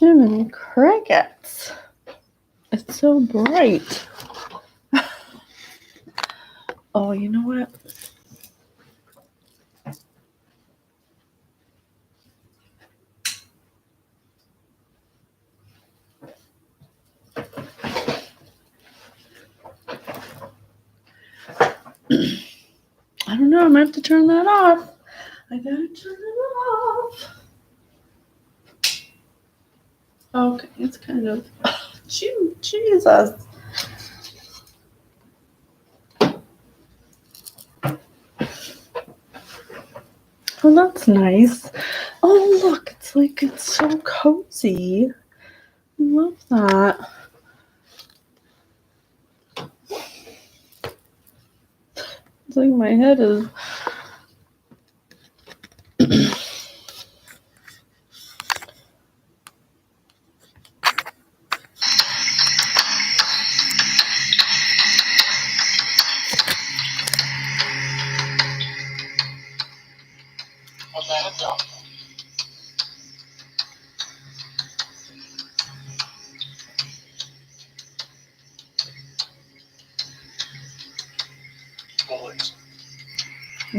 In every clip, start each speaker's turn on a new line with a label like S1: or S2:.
S1: Too many crickets. It's so bright. Oh, you know what? I don't know. I might have to turn that off. I gotta turn it off. Okay, it's kind of... Jesus. Oh, that's nice. Oh, look. It's so cozy. I love that. It's like my head is...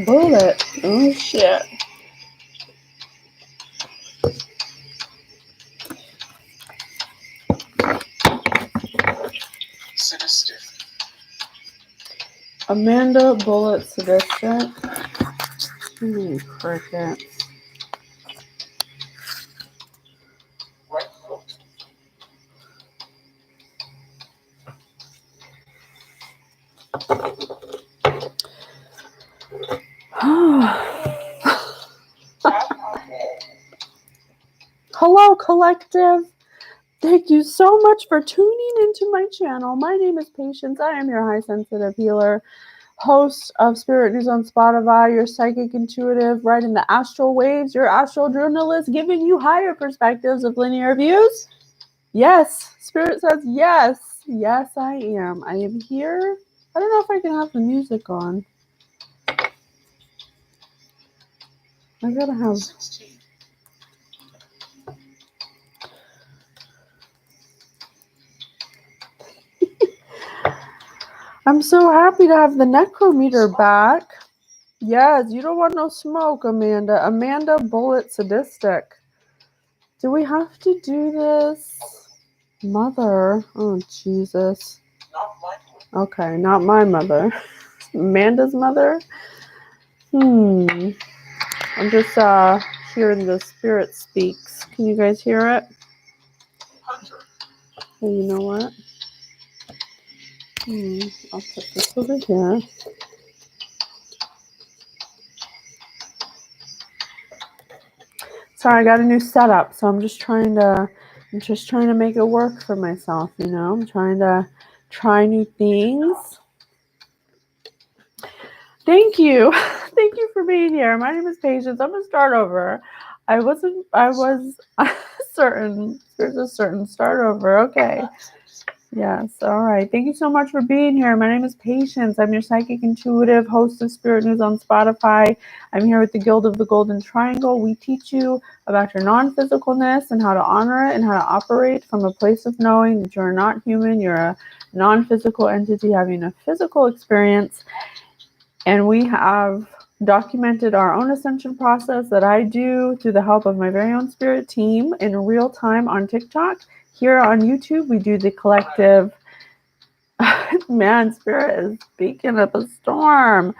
S1: Bullet. Oh, shit.
S2: Sadistic.
S1: Amanda Bullet Sadistic. Too many crickets.
S2: Right foot.
S1: Hello, collective. Thank you so much for tuning into my channel. My name is Patience. I am your high sensitive healer, host of Spirit News on Spotify, your psychic intuitive, riding the astral waves, your astral journalist, giving you higher perspectives of linear views. Yes, Spirit says yes. Yes, I am. I am here. I don't know if I can have the music on. I gotta have...
S2: 16.
S1: I'm so happy to have the necrometer back. Yes, you don't want no smoke, Amanda. Amanda Bullet Sadistic. Do we have to do this? Mother. Oh, Jesus.
S2: Not my
S1: Okay, not my mother. Amanda's mother? I'm just hearing the spirit speaks. Can you guys hear it?
S2: hunter.
S1: Oh, you know what? I'll put this over here. Sorry, I got a new setup, so I'm just trying to make it work for myself, you know? I'm trying to try new things. Thank you. Thank you for being here. My name is Patience. I'm gonna start over. I was certain. There's a certain start over. Okay. Yes. All right. Thank you so much for being here. My name is Patience. I'm your psychic intuitive, host of Spirit News on Spotify. I'm here with the Guild of the Golden Triangle. We teach you about your non-physicalness and how to honor it and how to operate from a place of knowing that you're not human. You're a non-physical entity having a physical experience. And we have documented our own ascension process that I do through the help of my very own spirit team in real time on TikTok. Here on YouTube, we do the collective. Man, Spirit is speaking of a storm.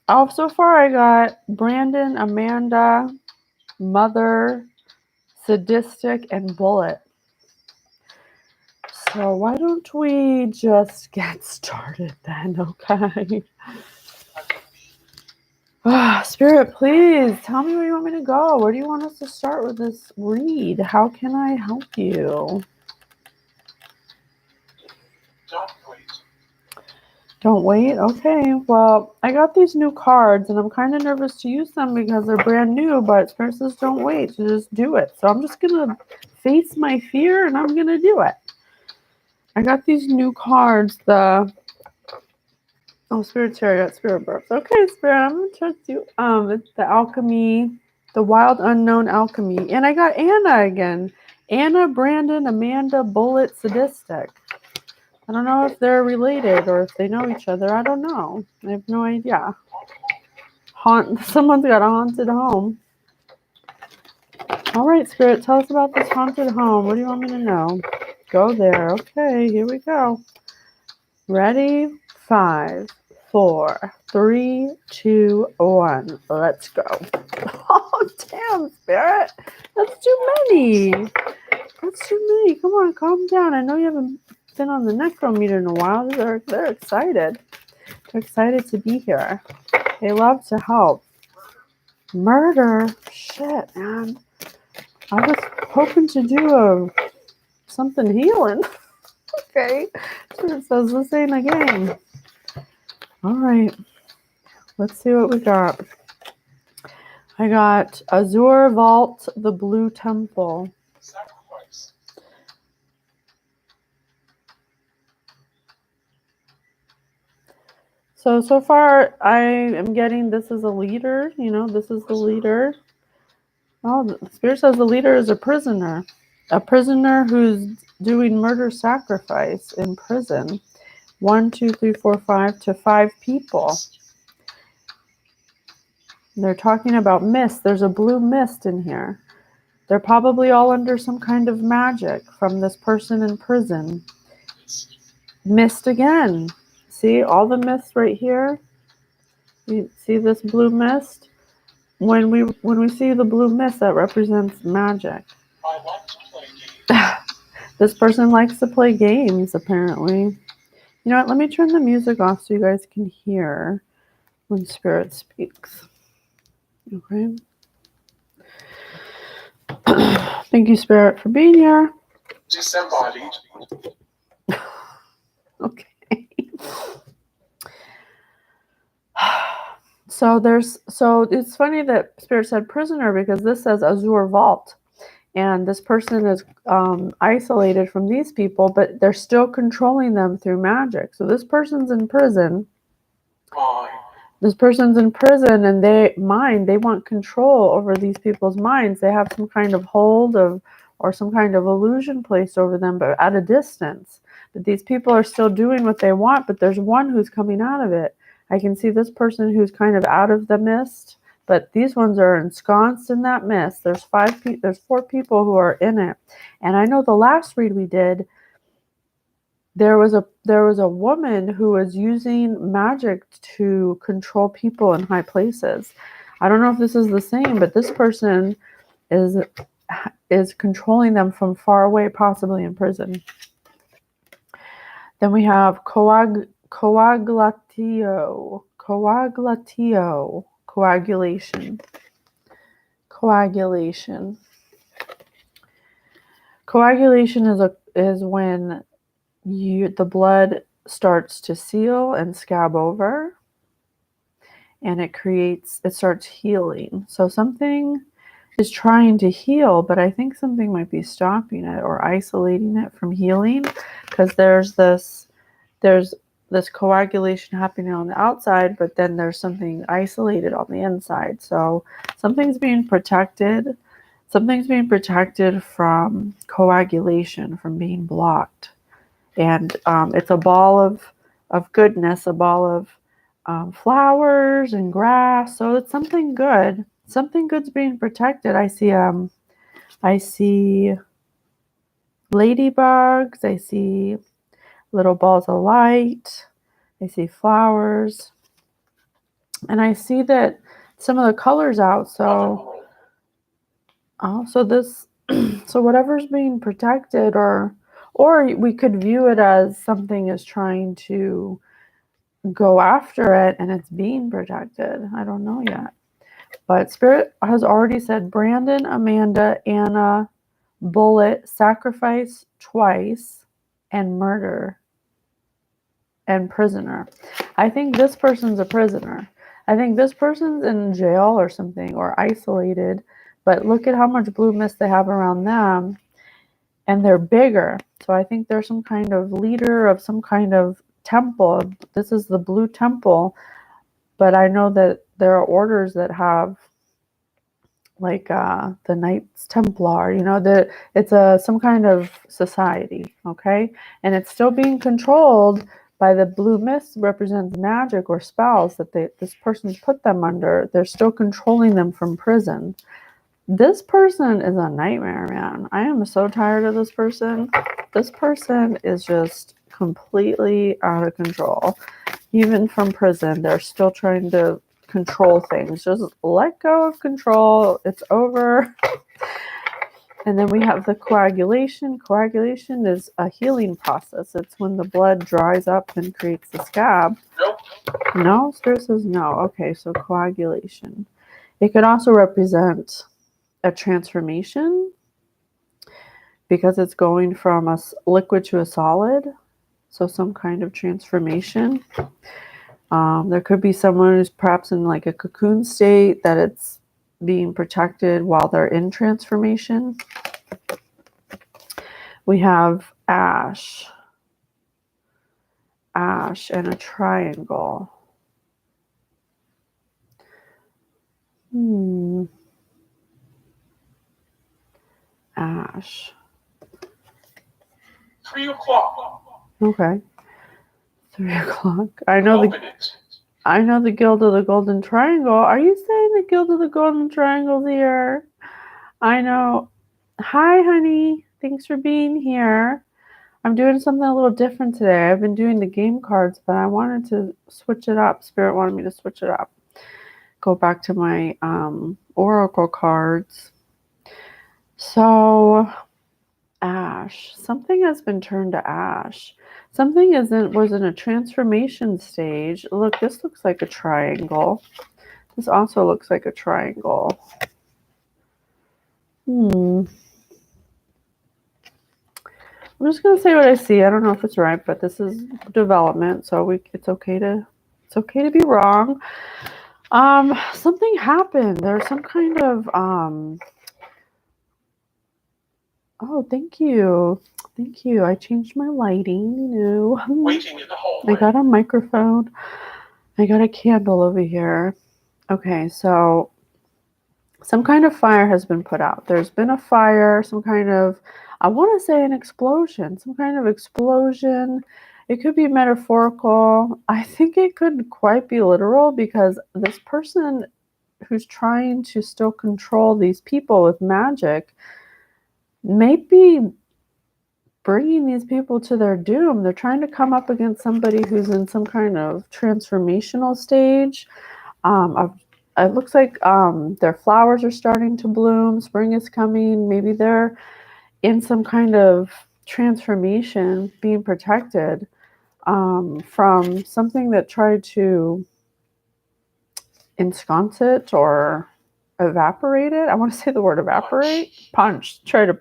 S1: Oh, so far I got Brandon, Amanda, Mother, Sadistic, and Bullet. So why don't we just get started then, okay? Spirit, please tell me where you want me to go. Where do you want us to start with this read? How can I help you?
S2: Don't wait.
S1: Don't wait? Okay. Well, I got these new cards and I'm kind of nervous to use them because they're brand new, but Spirit says don't wait. So just do it. So I'm just going to face my fear and I'm going to do it. I got these new cards. Spirit Chariot, Spirit Birth. Okay, Spirit, I'm going to trust you. It's the Alchemy, the Wild Unknown Alchemy. And I got Anna again. Anna, Brandon, Amanda, Bullet, Sadistic. I don't know if they're related or if they know each other. I don't know. I have no idea. Someone's got a haunted home. All right, Spirit, tell us about this haunted home. What do you want me to know? Go there. Okay, here we go. Ready? 5, 4, 3, 2, 1. Let's go. Oh, damn, Spirit. That's too many. That's too many. Come on, calm down. I know you haven't been on the necrometer in a while. They're excited. They're excited to be here. They love to help. Murder? Shit, man. I was hoping to do something healing. Okay. So it says this ain't a game. All right. Let's see what we got. I got Azure Vault, the Blue Temple.
S2: Sacrifice.
S1: So far I am getting this is a leader. This is the leader. Oh, the Spirit says the leader is a prisoner. A prisoner who's doing murder sacrifice in prison. 1, 2, 3, 4, 5 to 5 people. They're talking about mist. There's a blue mist in here. They're probably all under some kind of magic from this person in prison. Mist again. See all the mist right here? You see this blue mist? When we see the blue mist, that represents magic.
S2: I like to play games.
S1: This person likes to play games, apparently. You know what? Let me turn the music off so you guys can hear when Spirit speaks. Okay. Thank you, Spirit, for being here.
S2: Disembodied.
S1: Okay. So it's funny that Spirit said prisoner because this says Azure Vault. And this person is isolated from these people, but they're still controlling them through magic. So this person's in prison.
S2: Mine.
S1: This person's in prison and they want control over these people's minds. They have some kind of hold of or some kind of illusion placed over them, but at a distance. But these people are still doing what they want, but there's one who's coming out of it. I can see this person who's kind of out of the mist, but these ones are ensconced in that mist. There's 4 people who are in it. And I know the last read we did, there was a woman who was using magic to control people in high places. I don't know if this is the same, but this person is controlling them from far away, possibly in prison. Then we have coagulation. Coagulation is when the blood starts to seal and scab over, and it starts healing. So something is trying to heal, but I think something might be stopping it or isolating it from healing, because there's this coagulation happening on the outside, but then there's something isolated on the inside. So something's being protected. Something's being protected from coagulation, from being blocked. And it's a ball of goodness, a ball of flowers and grass. So it's something good. Something good's being protected. I see ladybugs. I see little balls of light. I see flowers. And I see that some of the colors out. So whatever's being protected, or we could view it as something is trying to go after it and it's being protected. I don't know yet. But Spirit has already said Brandon, Amanda, Anna, Bullet, sacrifice twice, and murder, and prisoner. I think this person's a prisoner. I think this person's in jail or something, or isolated. But look at how much blue mist they have around them. And they're bigger. So I think they're some kind of leader of some kind of temple. This is the blue temple. But I know that there are orders that have like the Knights Templar, it's some kind of society, okay? And it's still being controlled by the blue mist represents magic or spells that this person's put them under. They're still controlling them from prison. This person is a nightmare, man. I am so tired of this person. This person is just completely out of control. Even from prison, they're still trying to control things. Just let go of control. It's over. And then we have the coagulation. Coagulation is a healing process. It's when the blood dries up and creates the scab.
S2: Nope.
S1: No? Spirit says no. Okay, so coagulation. It could also represent a transformation because it's going from a liquid to a solid. So some kind of transformation. There could be someone who's perhaps in like a cocoon state that it's being protected while they're in transformation. We have ash and a triangle. Ash.
S2: 3 o'clock.
S1: Okay. 3 o'clock. I know the Guild of the Golden Triangle. Are you saying the Guild of the Golden Triangle's here? I know. Hi, honey. Thanks for being here. I'm doing something a little different today. I've been doing the game cards, but I wanted to switch it up. Spirit wanted me to switch it up. Go back to my oracle cards. So, ash. Something has been turned to ash. Something was in a transformation stage. Look, this looks like a triangle. This also looks like a triangle. I'm just gonna say what I see. I don't know if it's right, but this is development, so it's okay to be wrong. Something happened. There's some kind of oh, thank you. Thank you. I changed my lighting,
S2: Waiting in the hallway.
S1: I got a microphone. I got a candle over here. Okay, so some kind of fire has been put out. There's been a fire, some kind of, I want to say an explosion, some kind of explosion. It could be metaphorical. I think it could quite be literal because this person who's trying to still control these people with magic may be bringing these people to their doom. They're trying to come up against somebody who's in some kind of transformational stage. It looks like their flowers are starting to bloom. Spring is coming. Maybe they're in some kind of transformation, being protected from something that tried to ensconce it or evaporate it. I want to say the word evaporate. Try to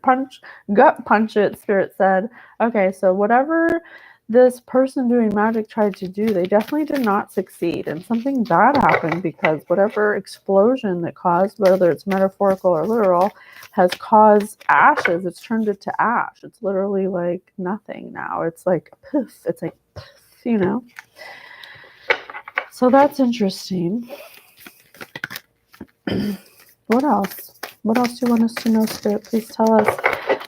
S1: gut punch it, Spirit said. Okay, so whatever this person doing magic tried to do, they definitely did not succeed. And something bad happened because whatever explosion that caused, whether it's metaphorical or literal, has caused ashes. It's turned it to ash. It's literally like nothing now. It's like poof. It's like poof, So that's interesting. What else? What else do you want us to know, Spirit? Please tell us.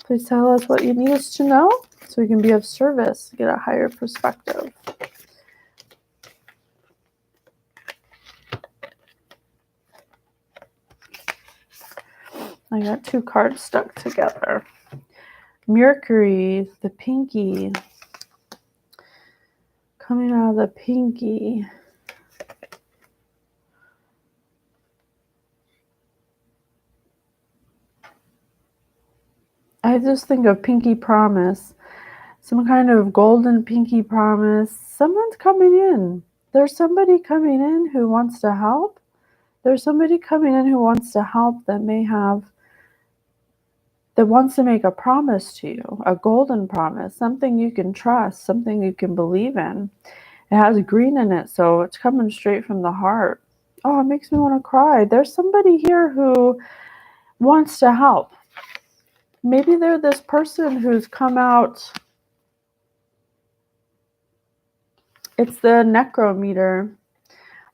S1: Please tell us what you need us to know so we can be of service, get a higher perspective. I got 2 cards stuck together. Mercury, the pinky. Coming out of the pinky. I just think of pinky promise, some kind of golden pinky promise. Someone's coming in. There's somebody coming in who wants to help. There's somebody coming in who wants to help that wants to make a promise to you, a golden promise, something you can trust, something you can believe in. It has green in it, so it's coming straight from the heart. Oh, it makes me want to cry. There's somebody here who wants to help. Maybe they're this person who's come out. It's the necrometer.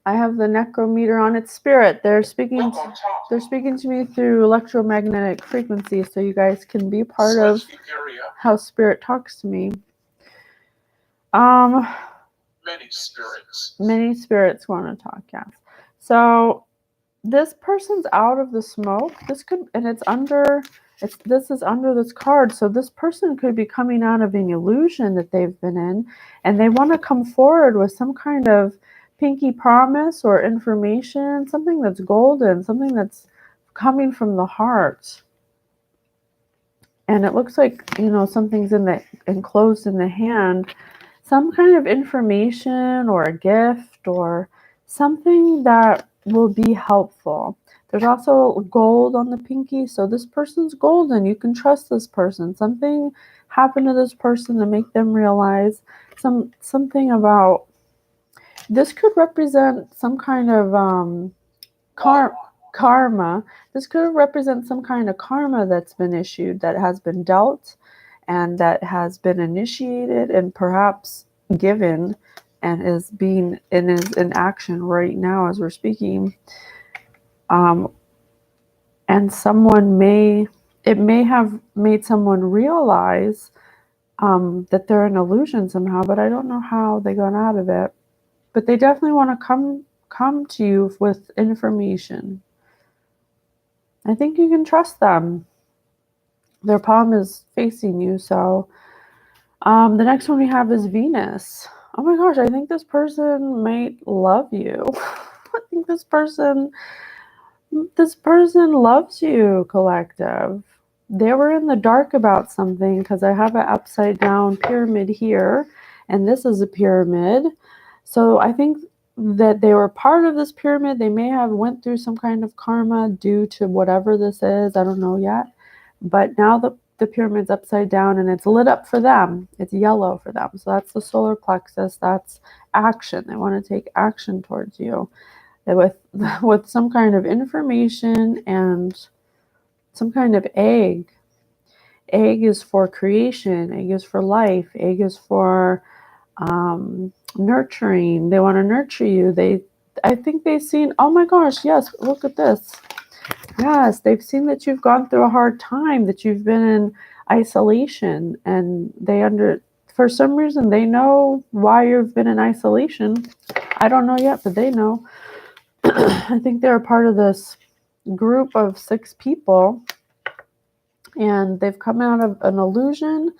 S1: I have the necrometer on its spirit. They're speaking
S2: Look
S1: to,
S2: on top.
S1: they're speaking to me through electromagnetic frequencies, so you guys can be part of
S2: Sledge the area.
S1: how spirit talks to me. Many spirits want to talk, yes. So this person's out of the smoke. This is under this card. So this person could be coming out of an illusion that they've been in, and they want to come forward with some kind of pinky promise or information, something that's golden, something that's coming from the heart. And it looks like, something's enclosed in the hand, some kind of information or a gift or something that will be helpful. There's also gold on the pinky, so this person's golden. You can trust this person. Something happened to this person to make them realize something about this could represent some kind of karma. This could represent some kind of karma that's been issued, that has been dealt, and that has been initiated and perhaps given, and is in action right now as we're speaking. And it may have made someone realize that they're an illusion somehow, but I don't know how they got out of it. But they definitely want to come to you with information. I think you can trust them. Their palm is facing you, so the next one we have is Venus. Oh my gosh, I think this person might love you. I think this person loves you, collective. They were in the dark about something, because I have an upside down pyramid here, and this is a pyramid. So I think that they were part of this pyramid. They may have went through some kind of karma due to whatever this is. I don't know yet. But now the pyramid's upside down and it's lit up for them. It's yellow for them. So that's the solar plexus. That's action. They want to take action towards you with some kind of information and some kind of egg. Egg is for creation. Egg is for life. Egg is for nurturing. They want to nurture you. I think they've seen, oh my gosh, yes, look at this. Yes, they've seen that you've gone through a hard time, that you've been in isolation, and for some reason they know why you've been in isolation. I don't know yet, but they know. I think they're a part of this group of 6 people, and they've come out of an illusion,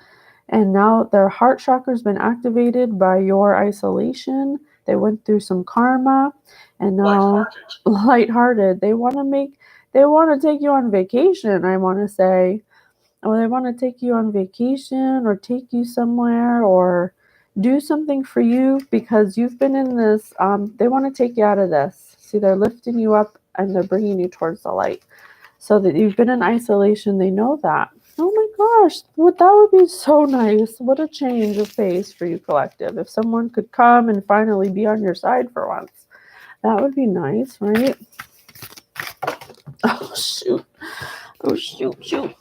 S1: and now their heart chakra's been activated by your isolation. They went through some karma, and now lighthearted. They want to take you on vacation, I want to say. Or they want to take you on vacation or take you somewhere or do something for you, because you've been in this, they want to take you out of this. See, they're lifting you up and they're bringing you towards the light. So that you've been in isolation, they know that. Oh my gosh, that would be so nice. What a change of pace for you, collective. If someone could come and finally be on your side for once, that would be nice, right? Oh, shoot. Oh, shoot.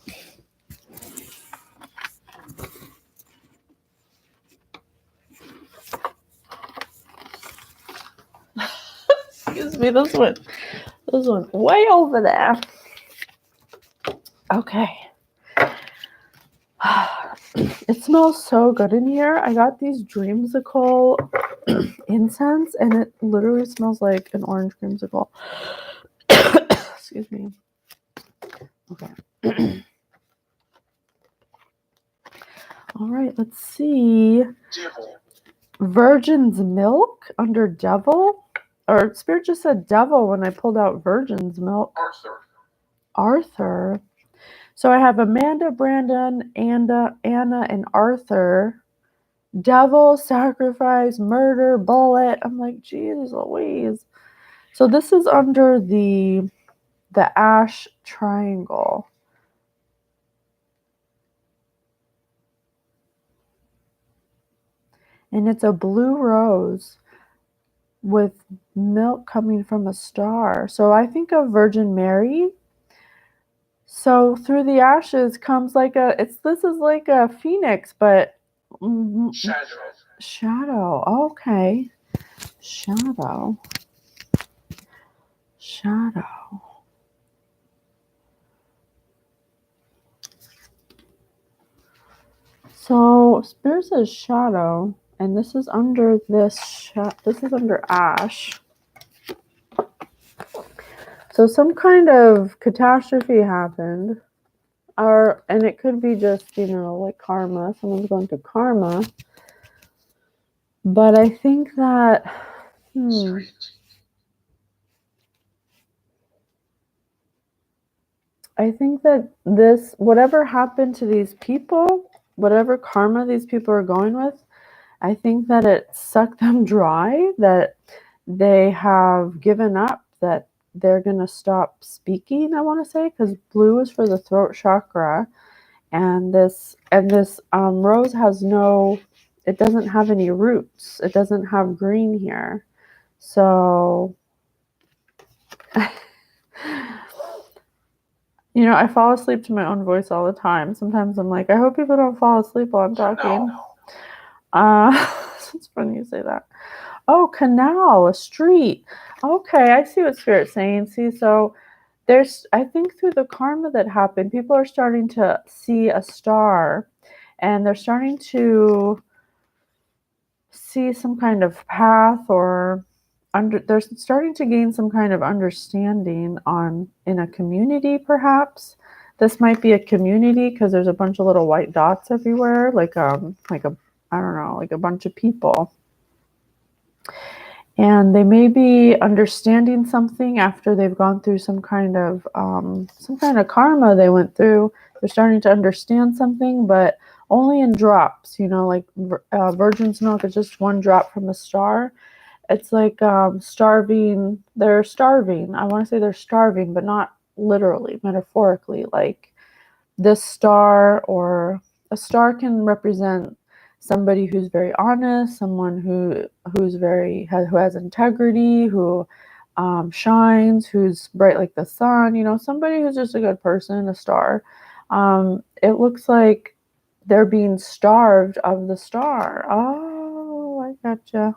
S1: Excuse me, this one way over there. Okay. It smells so good in here. I got these dreamsicle incense, and it literally smells like an orange creamsicle. Excuse me. Okay. All right, let's see.
S2: Devil.
S1: Virgin's milk under devil? Or Spirit just said devil when I pulled out Virgin's milk. Arthur. So I have Amanda, Brandon, Anna, and Arthur. Devil, sacrifice, murder, bullet. I'm like, Jesus Louise. So this is under the ash triangle. And it's a blue rose with milk coming from a star. So I think of Virgin Mary. So through the ashes comes this is like a phoenix, but
S2: Shadow.
S1: Shadow. Okay. Shadow. Shadow. So Spirit says shadow, and this is under this is under ash. So some kind of catastrophe happened, and it could be just, like karma. Someone's going through karma. But I think that this, whatever happened to these people, whatever karma these people are going with, I think that it sucked them dry, that they have given up, that they're going to stop speaking, I want to say, because blue is for the throat chakra. And this rose has it doesn't have any roots. It doesn't have green here. So, I fall asleep to my own voice all the time. Sometimes I'm like, I hope people don't fall asleep while I'm talking. It's funny you say that. Oh, canal, a street. Okay, I see what Spirit's saying. See, so I think through the karma that happened, people are starting to see a star, and they're starting to see some kind of path, or they're starting to gain some kind of understanding in a community, perhaps. This might be a community because there's a bunch of little white dots everywhere, like I don't know, like a bunch of people. And they may be understanding something after they've gone through some kind of karma they went through. They're starting to understand something, but only in drops, like virgin's milk is just one drop from a star. It's like starving. They're starving. I want to say they're starving, but not literally, metaphorically. Like this star, or a star can represent somebody who's very honest, someone who has integrity, who shines, who's bright like the sun. Somebody who's just a good person, a star. It looks like they're being starved of the star. Oh, I gotcha.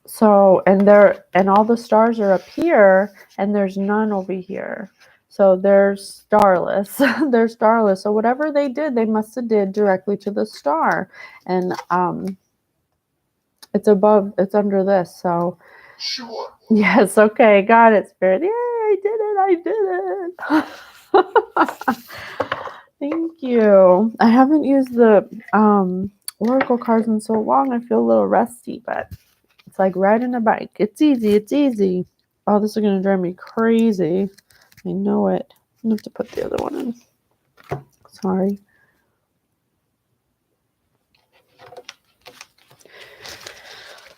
S1: So, and all the stars are up here, and there's none over here. So they're starless. They're starless. So whatever they did, they must have did directly to the star. And it's under this. So
S2: Sure.
S1: yes, okay, got it, Spirit. Yay, I did it. Thank you. I haven't used the oracle cards in so long. I feel a little rusty, but it's like riding a bike. It's easy. Oh, this is going to drive me crazy. I know it. I'm going to have to put the other one in. Sorry.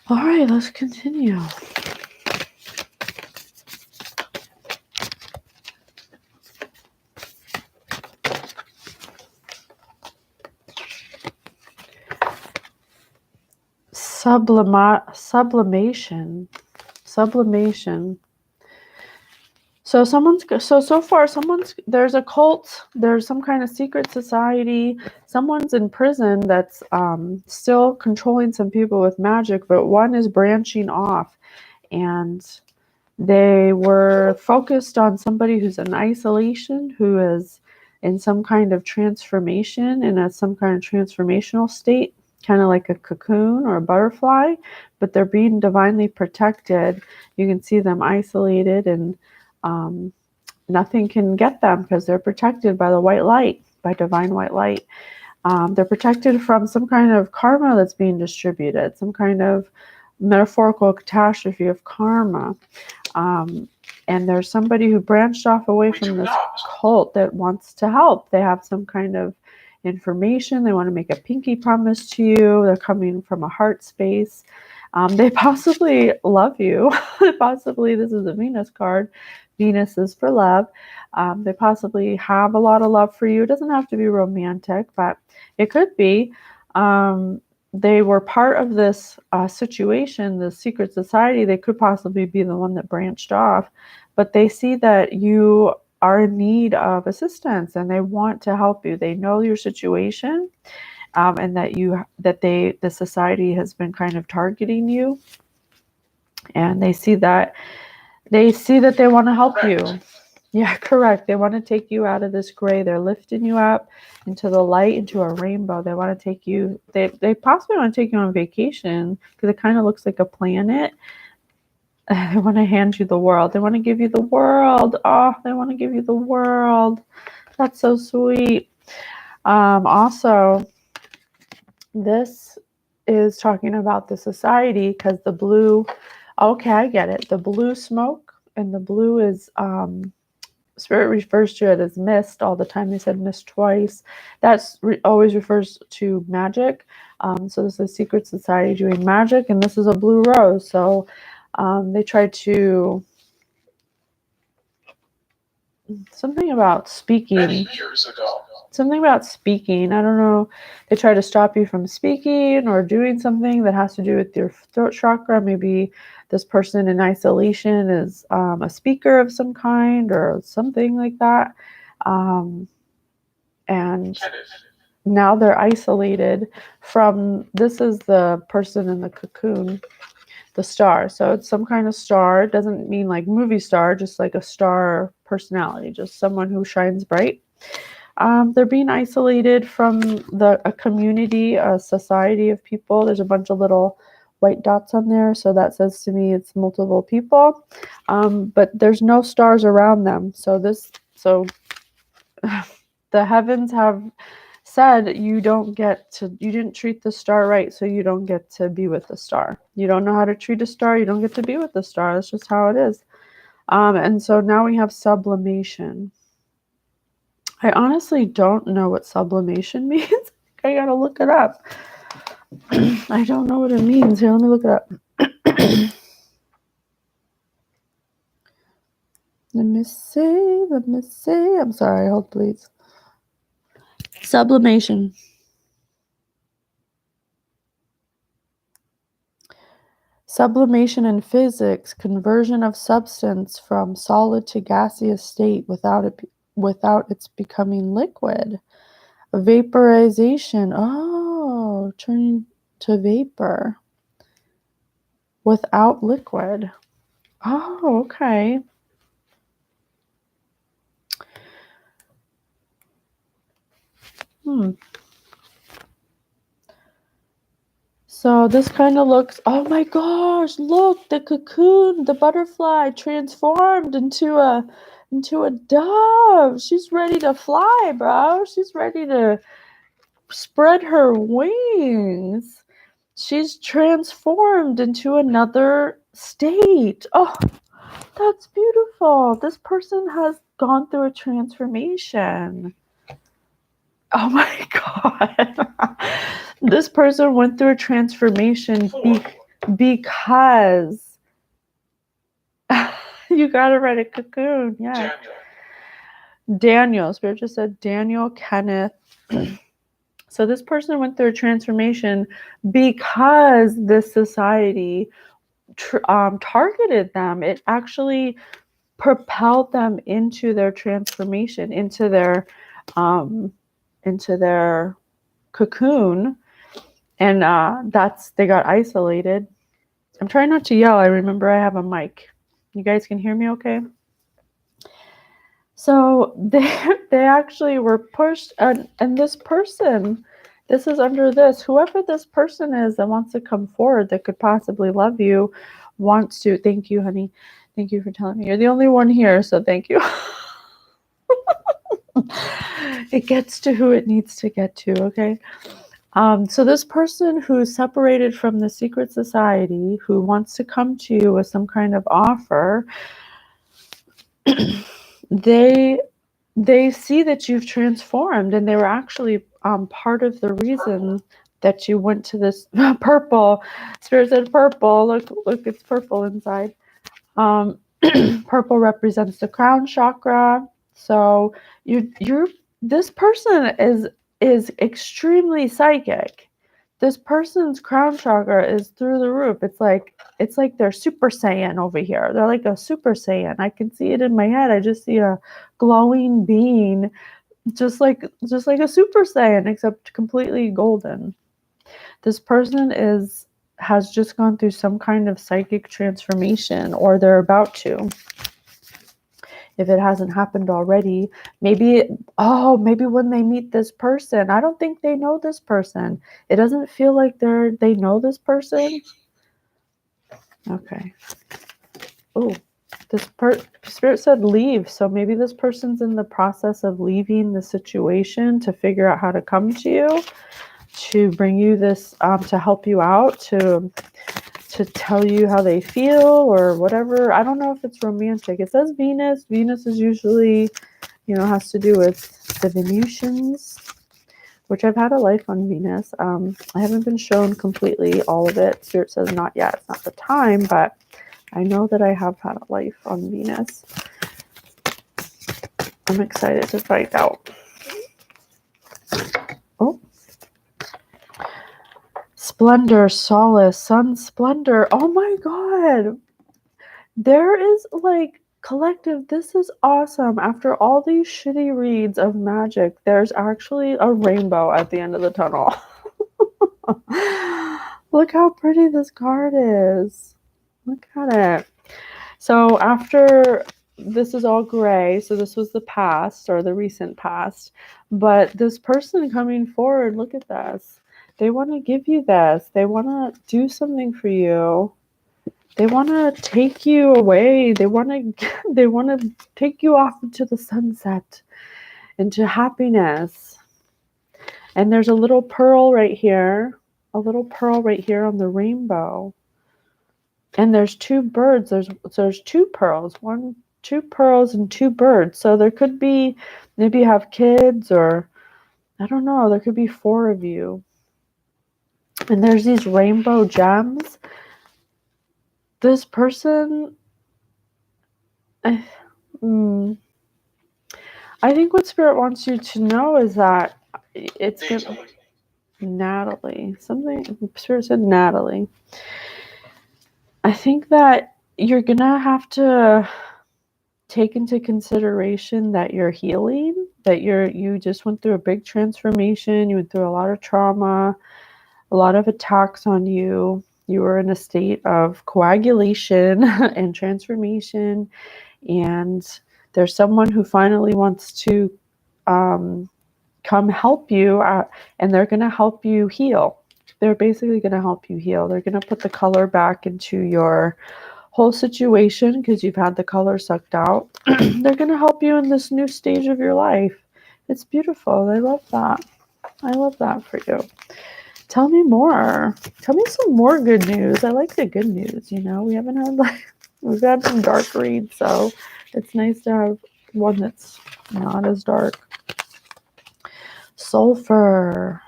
S1: All right, let's continue. Sublimation. So there's a cult, there's some kind of secret society, someone's in prison that's still controlling some people with magic, but one is branching off, and they were focused on somebody who's in isolation, who is in some kind of transformation, in some kind of transformational state, kind of like a cocoon or a butterfly, but they're being divinely protected. You can see them isolated, and nothing can get them because they're protected by the white light, by divine white light. They're protected from some kind of karma that's being distributed, some kind of metaphorical catastrophe of karma. And there's somebody who branched off away from this cult that wants to help. They have some kind of information. They want to make a pinky promise to you. They're coming from a heart space. They possibly love you. Possibly, this is a Venus card. Venus is for love. They possibly have a lot of love for you. It doesn't have to be romantic, but it could be. They were part of this situation, the secret society. They could possibly be the one that branched off, but they see that you are in need of assistance and they want to help you. They know your situation, and that the society has been kind of targeting you. And they see that they want to help you. Yeah, correct. They want to take you out of this gray. They're lifting you up into the light, into a rainbow. They want to take you, they possibly want to take you on vacation because it kind of looks like a planet. They want to hand you the world. They want to give you the world. Oh, they want to give you the world. That's so sweet. Also, this is talking about the society because the blue, okay, I get it. The blue smoke and the blue is, Spirit refers to it as mist all the time. They said mist twice. That's always refers to magic. So this is a secret society doing magic, and this is a blue rose. So they try to, something about speaking.
S2: Many years ago.
S1: Something about speaking. I don't know. They try to stop you from speaking or doing something that has to do with your throat chakra. Maybe this person in isolation is a speaker of some kind or something like that. And now they're isolated from, this is the person in the cocoon, the star. So it's some kind of star. It doesn't mean like movie star, just like a star personality, just someone who shines bright. They're being isolated from a community, a society of people. There's a bunch of little white dots on there, so that says to me it's multiple people. But there's no stars around them. So the heavens have said you didn't treat the star right, so you don't get to be with the star. You don't know how to treat a star, you don't get to be with the star. That's just how it is. And so now we have sublimation. I honestly don't know what sublimation means. I gotta look it up. I don't know what it means. Here, let me look it up. Let me see. I'm sorry, hold please. Sublimation. Sublimation in physics, conversion of substance from solid to gaseous state without its becoming liquid. Vaporization. Oh, turning to vapor without liquid. Oh, okay. So this kind of looks, oh my gosh, look, the cocoon, the butterfly transformed into a dove. She's ready to fly, bro. She's ready to spread her wings. She's transformed into another state. Oh, that's beautiful. This person has gone through a transformation. Oh my God. This person went through a transformation because you got to write a cocoon. Yeah. Daniel. Spirit just said Daniel Kenneth. So this person went through a transformation because this society targeted them. It actually propelled them into their transformation, into their cocoon, and they got isolated. I'm trying not to yell. I remember I have a mic. You guys can hear me okay? So they actually were pushed, and this person, this is under this, whoever this person is that wants to come forward that could possibly love you, wants to, thank you, honey. Thank you for telling me. You're the only one here, so thank you. It gets to who it needs to get to, okay? So this person who's separated from the secret society, who wants to come to you with some kind of offer, they see that you've transformed, and they were actually part of the reason that you went to this purple. Spirit said purple. Look, it's purple inside. Purple represents the crown chakra. So this person is extremely psychic. This person's crown chakra is through the roof. It's like they're Super Saiyan over here. They're like a Super Saiyan. I can see it in my head. I just see a glowing being, just like a Super Saiyan, except completely golden. This person has just gone through some kind of psychic transformation, or they're about to. If it hasn't happened already, maybe when they meet this person, I don't think they know this person. It doesn't feel like they know this person. Okay. Oh, Spirit said leave. So maybe this person's in the process of leaving the situation to figure out how to come to you, to bring you this, to help you out, to tell you how they feel or whatever. I don't know if it's romantic. It says Venus. Venus is usually, has to do with the Venusians, which I've had a life on Venus. I haven't been shown completely all of it. Spirit says not yet. It's not the time, but I know that I have had a life on Venus. I'm excited to find out. Oh. Splendor, solace, sun, splendor. Oh my God. There is collective. This is awesome. After all these shitty reads of magic, there's actually a rainbow at the end of the tunnel. Look how pretty this card is. Look at it. So after this is all gray, so this was the past or the recent past, but this person coming forward, look at this. They want to give you this. They want to do something for you. They want to take you away. They want to take you off into the sunset, into happiness. And there's a little pearl right here, on the rainbow. And there's two birds. There's two pearls. Two pearls and two birds. So there could be, maybe you have kids, or I don't know, there could be 4 of you. And there's these rainbow gems. This person, I think what Spirit wants you to know is that it's good. Natalie. Something, Spirit said Natalie. I think that you're going to have to take into consideration that you're healing, that you just went through a big transformation. You went through a lot of trauma, a lot of attacks on you. You were in a state of coagulation and transformation. And there's someone who finally wants to come help you out, and they're going to help you heal. They're basically going to help you heal. They're going to put the color back into your whole situation because you've had the color sucked out. They're going to help you in this new stage of your life. It's beautiful. I love that. I love that for you. Tell me more. Tell me some more good news. I like the good news. We haven't had we've had some dark reads, so it's nice to have one that's not as dark. Sulfur.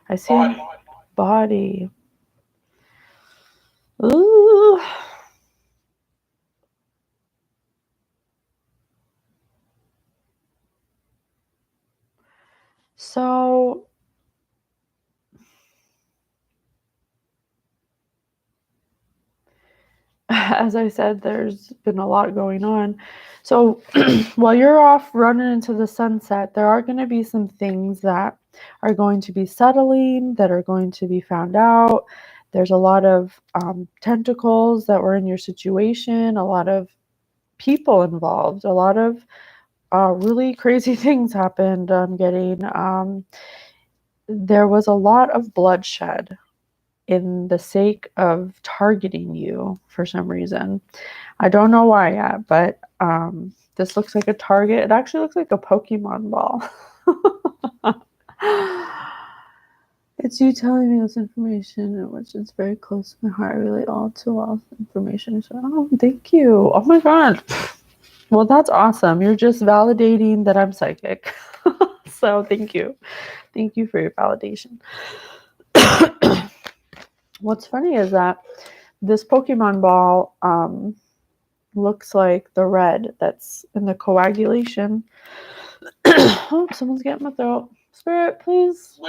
S1: I see body. Ooh. So as I said, there's been a lot going on. So while you're off running into the sunset, there are going to be some things that are going to be settling, that are going to be found out. There's a lot of tentacles that were in your situation, a lot of people involved, a lot of really crazy things happened. I'm getting, there was a lot of bloodshed in the sake of targeting you for some reason. I don't know why yet, but this looks like a target. It actually looks like a Pokemon ball. It's you telling me this information, which is very close to my heart. I relate all too well information. So, oh, thank you. Oh my God. Well, that's awesome. You're just validating that I'm psychic. So thank you. Thank you for your validation. What's funny is that this Pokemon ball looks like the red that's in the coagulation. Oh, someone's getting my throat. Spirit, please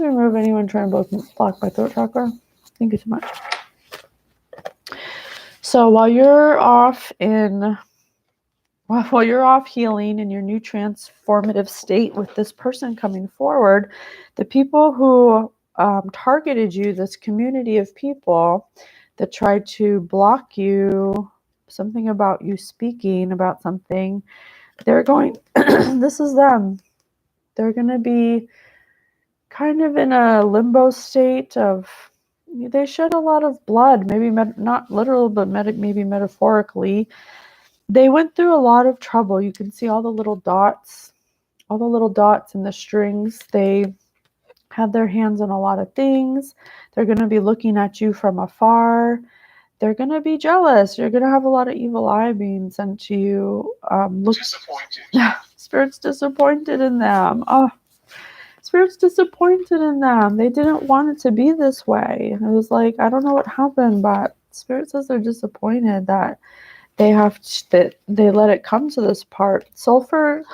S1: remove anyone trying to block my throat chakra. Thank you so much. So while you're off in while you're off healing in your new transformative state with this person coming forward, the people who targeted you, this community of people that tried to block you, something about you speaking about something, they're going, this is them. They're going to be kind of in a limbo state of, they shed a lot of blood, maybe not literal, but maybe metaphorically. They went through a lot of trouble. You can see all the little dots in the strings. They had their hands on a lot of things. They're going to be looking at you from afar. They're going to be jealous. You're going to have a lot of evil eye being sent to you.
S2: Disappointed.
S1: Spirit's disappointed in them. Oh, Spirit's disappointed in them. They didn't want it to be this way. It was like, I don't know what happened, but Spirit says they're disappointed that that they let it come to this part. Sulfur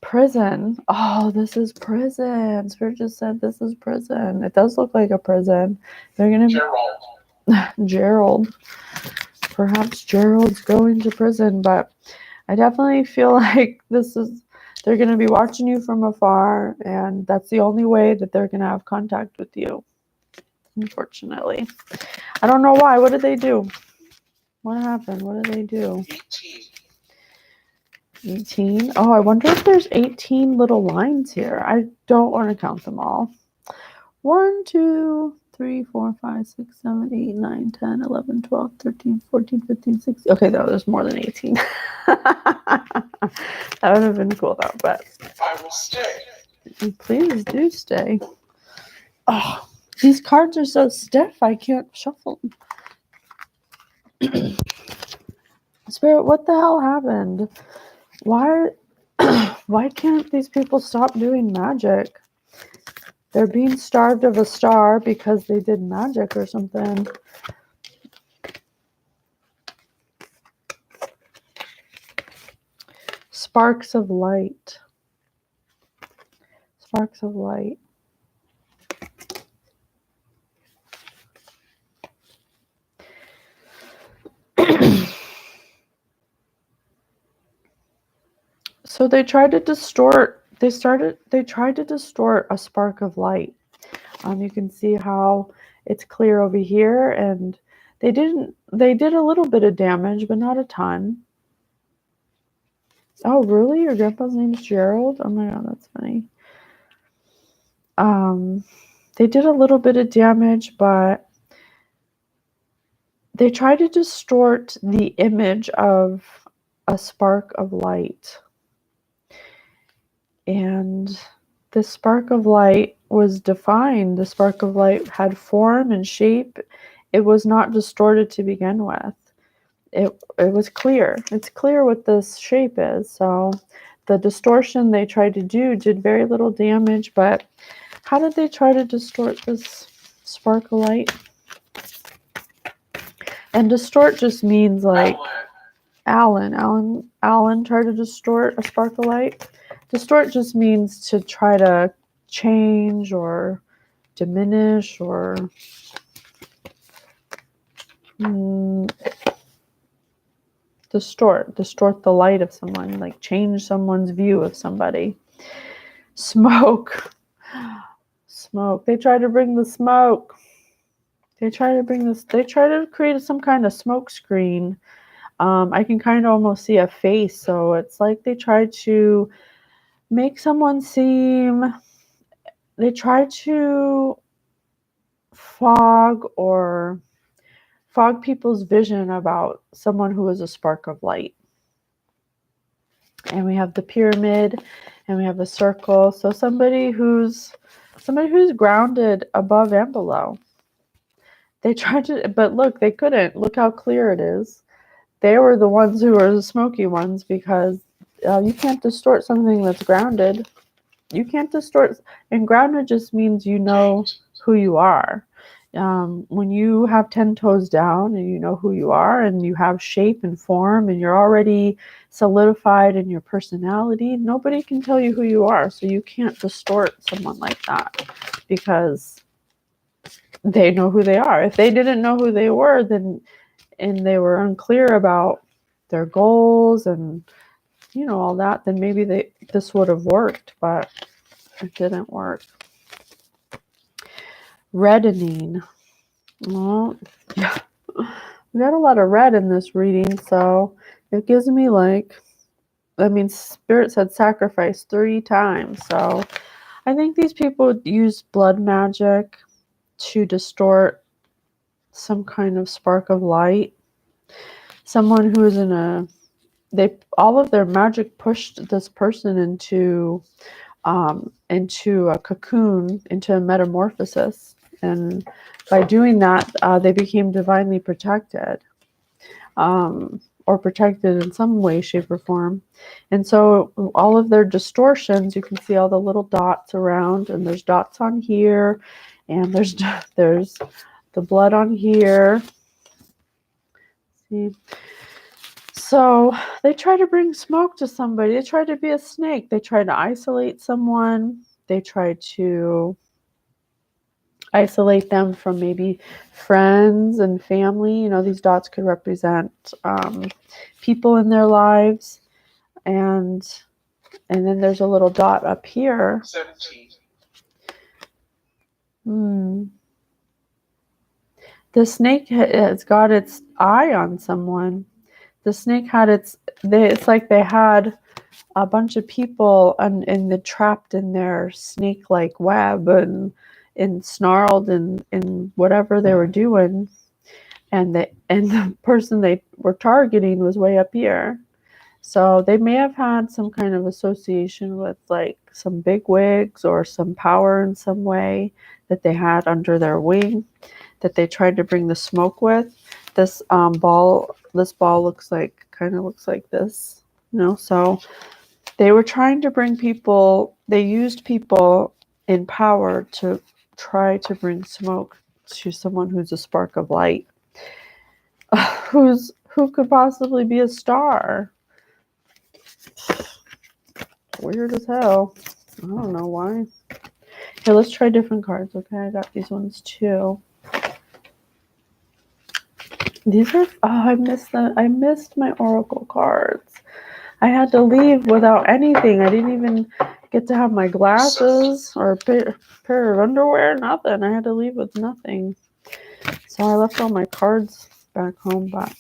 S1: prison. Oh, this is prison. Spirit just said this is prison. It does look like a prison. They're gonna Gerald. Perhaps Gerald's going to prison, but I definitely feel like they're going to be watching you from afar, and that's the only way that they're going to have contact with you, unfortunately. I don't know why. What did they do? What happened? What did they do? 18? Oh, I wonder if there's 18 little lines here. I don't want to count them all. 1, 2, 3, 4, 5, 6, 7, 8, 9, 10, 11, 12, 13, 14, 15, 16. Okay, no, there's more than 18. That would have been cool though, but
S2: I will stay.
S1: Please do stay. Oh, these cards are so stiff, I can't shuffle them. Spirit, what the hell happened? Why can't these people stop doing magic? They're being starved of a star because they did magic or something. Sparks of light. Sparks of light. So they tried to distort. They tried to distort a spark of light. You can see how it's clear over here, and they did a little bit of damage, but not a ton. Oh, really? Your grandpa's name is Gerald? Oh my god, that's funny. They did a little bit of damage, but they tried to distort the image of a spark of light. And the spark of light was defined. The spark of light had form and shape. It was not distorted to begin with. It was clear. It's clear what this shape is. So the distortion they tried to do did very little damage, but how did they try to distort this spark of light? And distort just means like Alan tried to distort a spark of light. Distort just means to try to change or diminish or distort the light of someone, like change someone's view of somebody. Smoke. They try to bring the smoke. They try to create some kind of smoke screen. I can kind of almost see a face, so it's like they try to make someone seem, they try to fog people's vision about someone who is a spark of light. And we have the pyramid and we have a circle. So somebody who's grounded above and below. They tried to, but look, they couldn't. Look how clear it is. They were the ones who were the smoky ones because you can't distort something that's grounded. You can't distort, and grounded just means you know who you are. When you have 10 toes down and you know who you are and you have shape and form and you're already solidified in your personality, nobody can tell you who you are. So you can't distort someone like that because they know who they are. If they didn't know who they were, then and they were unclear about their goals and all that, then maybe this would have worked, but it didn't work. Reddening. Well, yeah. We got a lot of red in this reading, so it gives me Spirit said sacrifice 3 times, so I think these people use blood magic to distort some kind of spark of light. Someone who is all of their magic pushed this person into a cocoon, into a metamorphosis. And by doing that, they became divinely protected, or protected in some way, shape, or form. And so all of their distortions, you can see all the little dots around, and there's dots on here, and there's the blood on here. See? So they try to bring smoke to somebody. They try to be a snake. They try to isolate someone. They try to isolate them from maybe friends and family. These dots could represent people in their lives. And then there's a little dot up here.
S2: 17.
S1: The snake has got its eye on someone. The snake had it's like they had a bunch of people trapped in their snake-like web and snarled in whatever they were doing, and the person they were targeting was way up here. So they may have had some kind of association with like some big wigs or some power in some way that they had under their wing that they tried to bring the smoke with. This ball looks like this, so they were trying to bring people, they used people in power to try to bring smoke to someone who's a spark of light, who could possibly be a star. Weird as hell. I don't know why. Here, let's try different cards, okay? I got these ones too. These are, I missed my oracle cards. I had to leave without anything. I didn't even get to have my glasses or a pair of underwear, nothing. I had to leave with nothing. So I left all my cards back home, but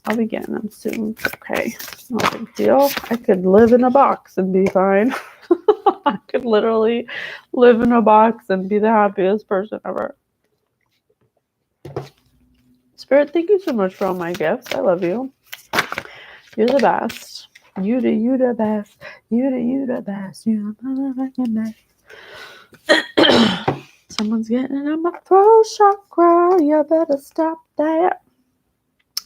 S1: I'll be getting them soon. Okay, no big deal. I could live in a box and be fine. I could literally live in a box and be the happiest person ever. Spirit, thank you so much for all my gifts. I love you. You're the best. You the best. You the best. You the best. Someone's getting on my throat chakra. You better stop that.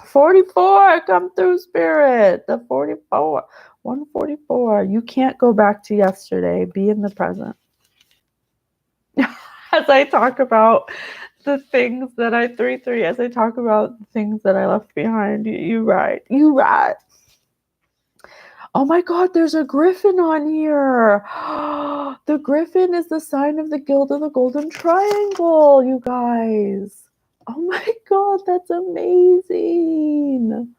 S1: 44, come through, Spirit. The 44. 144. You can't go back to yesterday. Be in the present. As I talk about the things that I 3-3, as I talk about the things that I left behind, you right. Oh my God, there's a griffin on here. The griffin is the sign of the Guild of the Golden Triangle, you guys. Oh my God, that's amazing.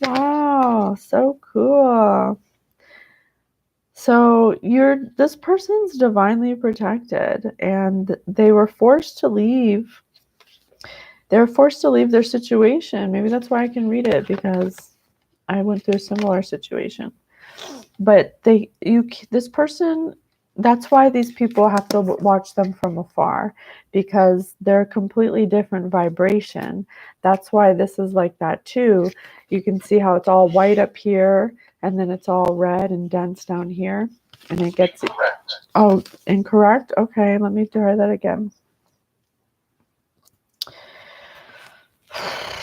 S1: Wow, so cool. So this person's divinely protected, and they were forced to leave. They were forced to leave their situation. Maybe that's why I can read it, because I went through a similar situation. But this person, that's why these people have to watch them from afar, because they're a completely different vibration. That's why this is like that too. You can see how it's all white up here, and then it's all red and dense down here. And it gets...
S2: Incorrect.
S1: Oh, incorrect? Okay, let me try that again.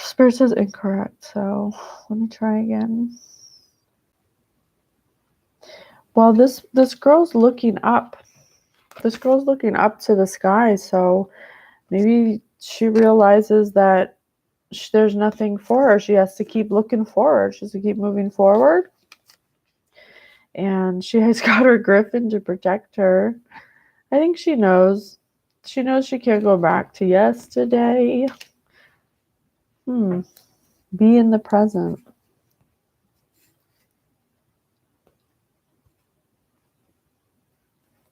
S1: Spirit says incorrect, so let me try again. Well, this girl's looking up. This girl's looking up to the sky, so maybe she realizes that there's nothing for her. She has to keep looking forward. She has to keep moving forward. And she has got her griffin to protect her. I think she knows. She knows she can't go back to yesterday. Be in the present.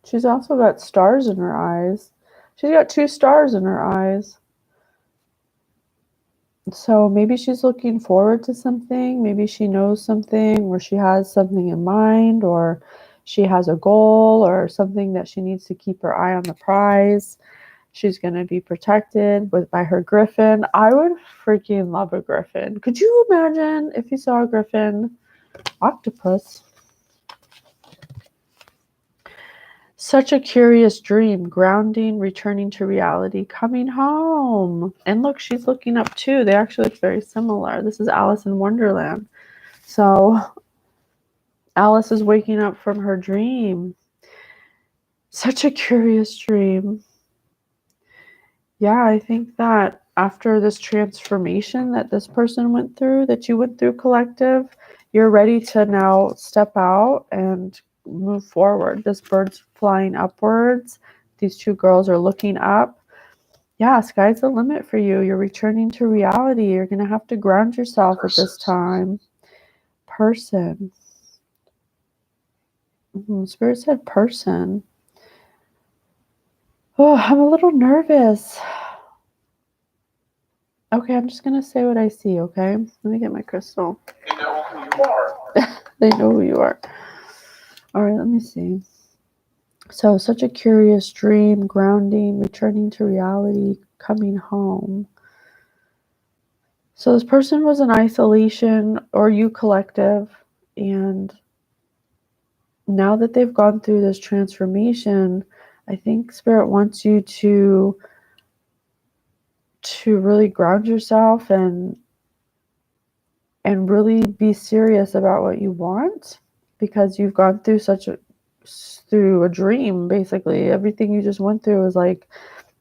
S1: She's also got stars in her eyes. She's got 2 stars in her eyes. So maybe she's looking forward to something. Maybe she knows something, or she has something in mind, or she has a goal or something that she needs to keep her eye on the prize. She's going to be protected by her griffin. I would freaking love a griffin. Could you imagine if you saw a griffin? Octopus. Such a curious dream, grounding, returning to reality, coming home. And look, she's looking up too. They actually look very similar. This is Alice in Wonderland. So Alice is waking up from her dream. Such a curious dream. Yeah, I think that after this transformation that this person went through, that you went through, collective, you're ready to now step out and move forward. This bird's flying upwards. These 2 girls are looking up. Yeah, sky's the limit for you. You're returning to reality. You're going to have to ground yourself at this time. Person. Spirit said person. Oh, I'm a little nervous. Okay, I'm just going to say what I see, okay? Let me get my crystal.
S2: They know who you are.
S1: They know who you are. All right, let me see. So, such a curious dream, grounding, returning to reality, coming home. So this person was in isolation, or you, collective, and now that they've gone through this transformation, I think Spirit wants you to really ground yourself and really be serious about what you want, because you've gone through through a dream. Basically everything you just went through is like,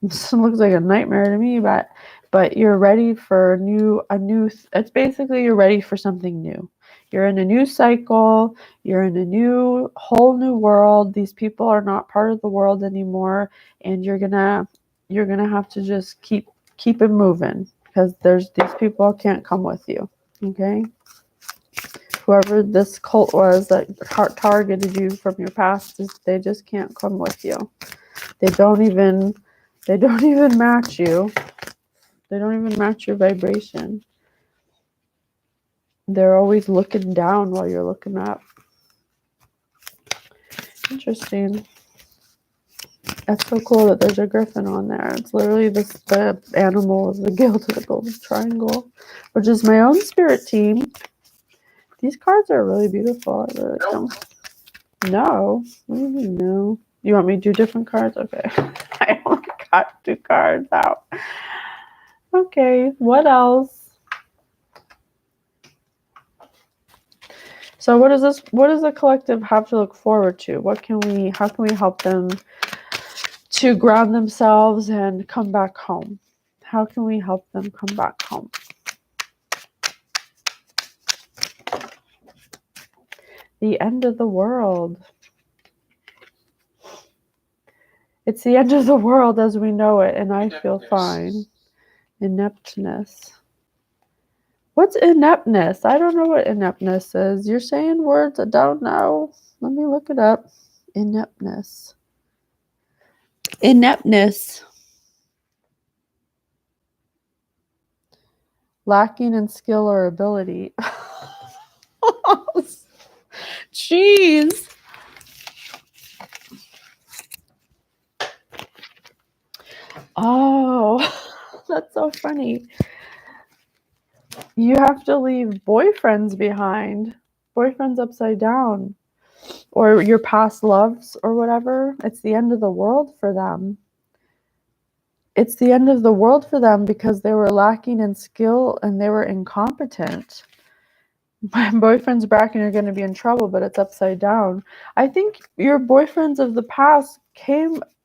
S1: this looks like a nightmare to me, but you're ready for it's basically you're ready for something new. You're in a new cycle, you're in a whole new world. These people are not part of the world anymore, and you're gonna have to just keep it moving, because these people can't come with you. Okay? Whoever this cult was that targeted you from your past, they just can't come with you. They don't even match you. They don't even match your vibration. They're always looking down while you're looking up. Interesting. That's so cool that there's a griffin on there. It's literally the animal of the Guild of the Golden Triangle, which is my own spirit team. These cards are really beautiful. I really like them. No. What do you mean no? You want me to do different cards? Okay. I only got 2 cards out. Okay. What else? So what does the collective have to look forward to? How can we help them to ground themselves and come back home? How can we help them come back home? The end of the world. It's the end of the world as we know it, and I feel fine. Ineptness. What's ineptness? I don't know what ineptness is. You're saying words I don't know. Let me look it up. Ineptness. Ineptness. Lacking in skill or ability. Jeez. Oh, that's so funny. You have to leave boyfriends behind. Boyfriends upside down. Or your past loves or whatever. It's the end of the world for them. It's the end of the world for them because they were lacking in skill and they were incompetent. My boyfriend's back and you're going to be in trouble, but it's upside down. I think your boyfriends of the past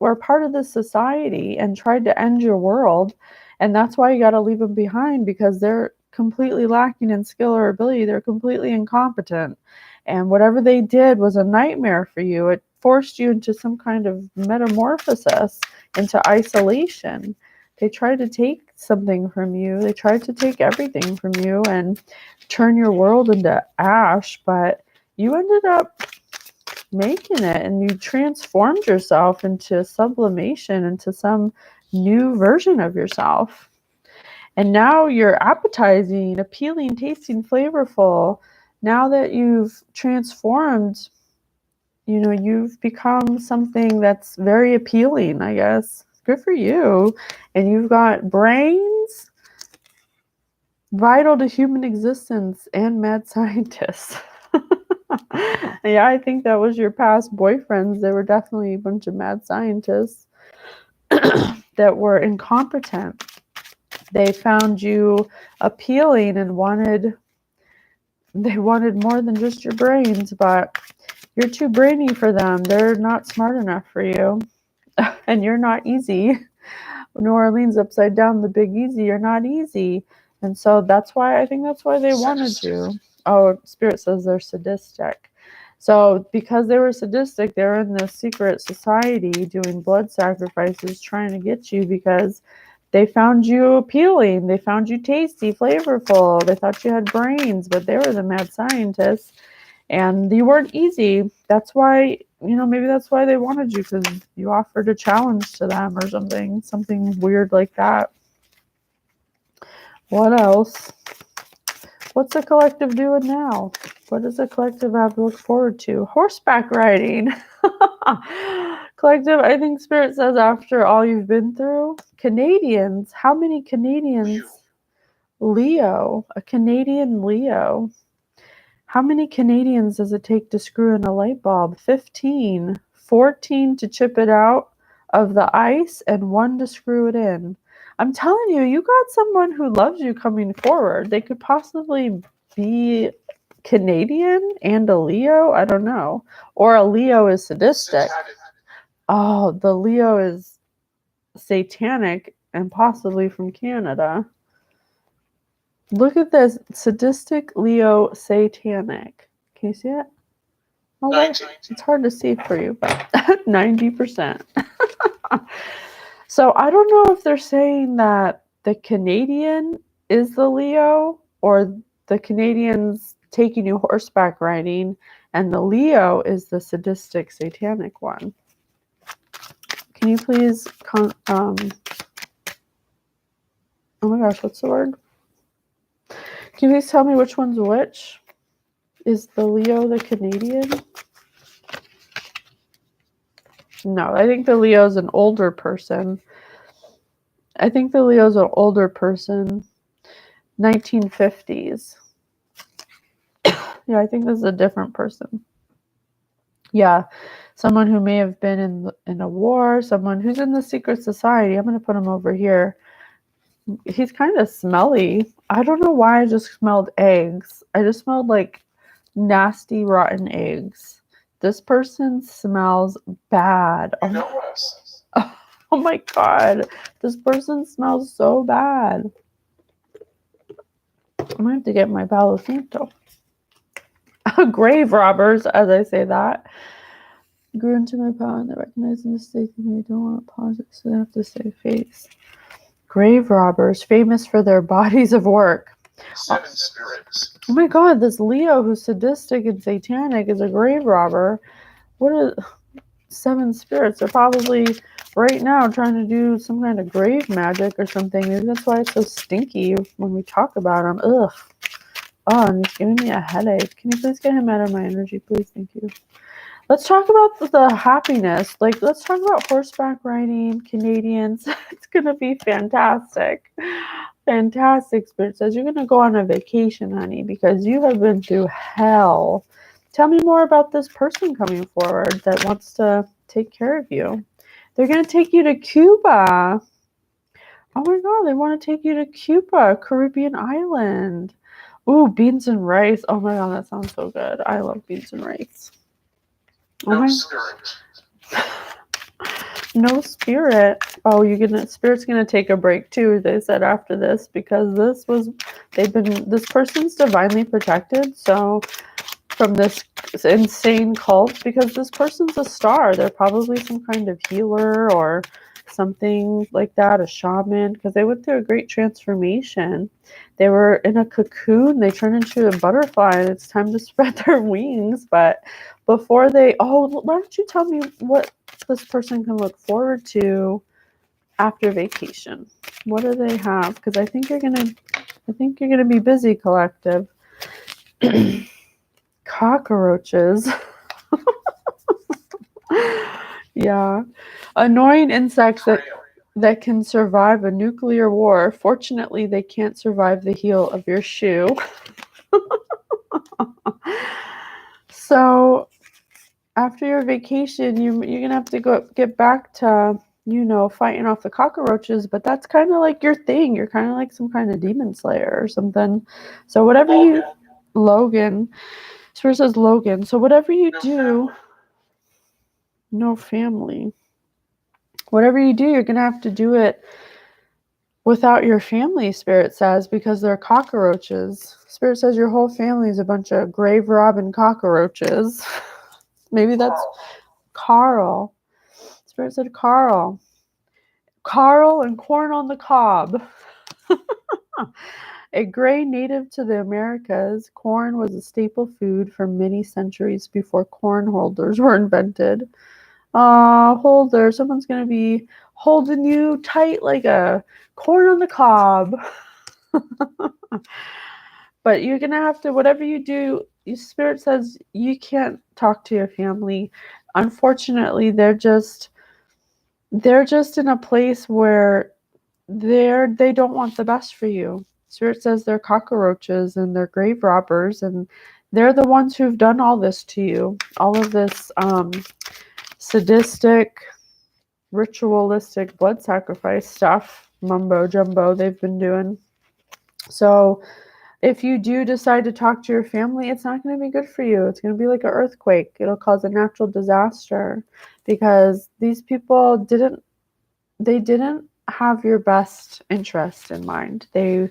S1: were part of this society and tried to end your world. And that's why you got to leave them behind, because they're completely lacking in skill or ability. They're completely incompetent. And whatever they did was a nightmare for you. It forced you into some kind of metamorphosis, into isolation. They tried to take something from you. They tried to take everything from you and turn your world into ash, but you ended up making it, and you transformed yourself into sublimation, into some new version of yourself. And now you're appetizing, appealing, tasting, flavorful. Now that you've transformed, you've become something that's very appealing, I guess. Good for you. And you've got brains vital to human existence and mad scientists. Yeah, I think that was your past boyfriends. They were definitely a bunch of mad scientists that were incompetent. They found you appealing and they wanted more than just your brains, but you're too brainy for them. They're not smart enough for you. And you're not easy. New Orleans upside down, the big easy, you're not easy. And so that's why they wanted you. Oh, Spirit says they're sadistic. So because they were sadistic, they were in this secret society doing blood sacrifices, trying to get you because they found you appealing. They found you tasty, flavorful. They thought you had brains, but they were the mad scientists. And you weren't easy. That's why, maybe that's why they wanted you, because you offered a challenge to them or something weird like that. What else? What's the collective doing now? What does the collective have to look forward to? Horseback riding. Collective, I think Spirit says after all you've been through, Canadians, how many Canadians? Leo, a Canadian Leo. How many Canadians does it take to screw in a light bulb? 15. 14 to chip it out of the ice and 1 to screw it in. I'm telling you, you got someone who loves you coming forward. They could possibly be Canadian and a Leo. I don't know. Or a Leo is sadistic. Oh, the Leo is satanic and possibly from Canada. Look at this. Sadistic Leo satanic. Can you see it? Oh, wait. It's hard to see for you, but 90%. So I don't know if they're saying that the Canadian is the Leo or the Canadians taking you horseback riding and the Leo is the sadistic satanic one. Can you please oh my gosh, what's the word? Can you please tell me which one's which? Is the Leo the Canadian? No, I think the Leo's an older person. 1950s. Yeah, I think this is a different person. Yeah, someone who may have been in a war, someone who's in the secret society. I'm going to put him over here. He's kind of smelly. I don't know why I just smelled eggs. I just smelled like nasty, rotten eggs. This person smells bad. Oh my God. This person smells so bad. I might have to get my Palo Santo. Grave robbers, as I say that. Grew into my power and they recognize the mistake and they don't want to pause it, so they have to say face. Grave robbers, famous for their bodies of work.
S2: 7 spirits.
S1: Oh my God, this Leo who's sadistic and satanic is a grave robber. What are 7 spirits? They're probably right now trying to do some kind of grave magic or something. Maybe that's why it's so stinky when we talk about them. Ugh. Oh, and he's giving me a headache. Can you please get him out of my energy, please? Thank you. Let's talk about the happiness. Let's talk about horseback riding, Canadians. It's going to be fantastic. Fantastic. Spirit says you're going to go on a vacation, honey, because you have been through hell. Tell me more about this person coming forward that wants to take care of you. They're going to take you to Cuba. Oh my God, they want to take you to Cuba, Caribbean island. Ooh, beans and rice. Oh my God, that sounds so good. I love beans and rice.
S2: No spirit.
S1: No spirit. Oh, Spirit's gonna take a break too, they said after this, because this person's divinely protected, so from this insane cult, because this person's a star. They're probably some kind of healer or something like that, a shaman, because they went through a great transformation. They were in a cocoon, they turned into a butterfly, and it's time to spread their wings, but before they, why don't you tell me what this person can look forward to after vacation? What do they have? Because I think you're gonna be busy, collective. Cockroaches. Yeah. Annoying insects that can survive a nuclear war. Fortunately, they can't survive the heel of your shoe. So after your vacation, you're gonna have to get back to, fighting off the cockroaches, but that's kind of like your thing. You're kind of like some kind of demon slayer or something. So whatever Logan. Spirit says Logan. So whatever you do, no family. Whatever you do, you're gonna have to do it without your family, Spirit says, because they're cockroaches. Spirit says your whole family is a bunch of grave robbing cockroaches. Maybe that's Carl. Spirit said Carl. Carl and corn on the cob. A gray native to the Americas, corn was a staple food for many centuries before corn holders were invented. Holder, someone's going to be holding you tight like a corn on the cob. But you're going to have to, whatever you do, your Spirit says you can't talk to your family. Unfortunately, they're just in a place where they don't want the best for you. Spirit says they're cockroaches and they're grave robbers, and they're the ones who've done all this to you. All of this sadistic, ritualistic blood sacrifice stuff, mumbo jumbo they've been doing. So if you do decide to talk to your family, it's not going to be good for you. It's going to be like an earthquake. It'll cause a natural disaster because these people didn't have your best interest in mind. They